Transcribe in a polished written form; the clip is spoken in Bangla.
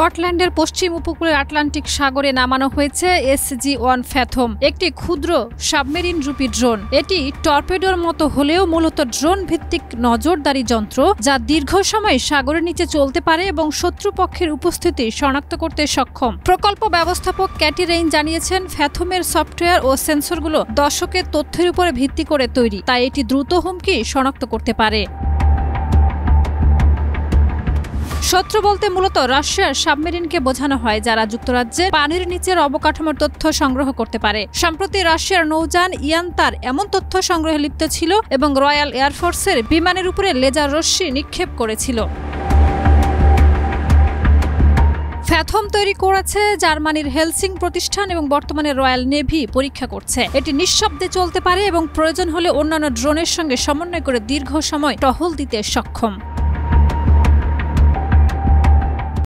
স্কটল্যান্ডের পশ্চিম উপকূলের আটলান্টিক সাগরে নামানো হয়েছে SG-1 ফ্যাথম, একটি ক্ষুদ্র সাবমেরিন-রূপী ড্রোন। এটি টর্পেডোর মতো হলেও মূলত ড্রোন ভিত্তিক নজরদারি যন্ত্র, যা দীর্ঘ সময় সাগরের নিচে চলতে পারে এবং শত্রুপক্ষের উপস্থিতি শনাক্ত করতে সক্ষম। প্রকল্প ব্যবস্থাপক ক্যাটি রেইন জানিয়েছেন, ফ্যাথমের সফটওয়্যার ও সেন্সরগুলো দশকের তথ্যের উপরে ভিত্তি করে তৈরি, তাই এটি দ্রুত হুমকি শনাক্ত করতে পারে। শত্রু বলতে মূলত রাশিয়ার সাবমেরিনকে বোঝানো হয়, যারা যুক্তরাজ্যের পানির নিচের অবকাঠামোর তথ্য সংগ্রহ করতে পারে। সম্প্রতি রাশিয়ার নৌযান ইয়ান তার এমন তথ্য সংগ্রহে লিপ্ত ছিল এবং রয়্যাল এয়ারফোর্সের বিমানের উপরে লেজার রশ্মি নিক্ষেপ করেছিল। ফ্যাথম তৈরি করেছে জার্মানির হেলসিং প্রতিষ্ঠান এবং বর্তমানে রয়্যাল নেভি পরীক্ষা করছে। এটি নিঃশব্দে চলতে পারে এবং প্রয়োজন হলে অন্যান্য ড্রোনের সঙ্গে সমন্বয় করে দীর্ঘ সময় টহল দিতে সক্ষম।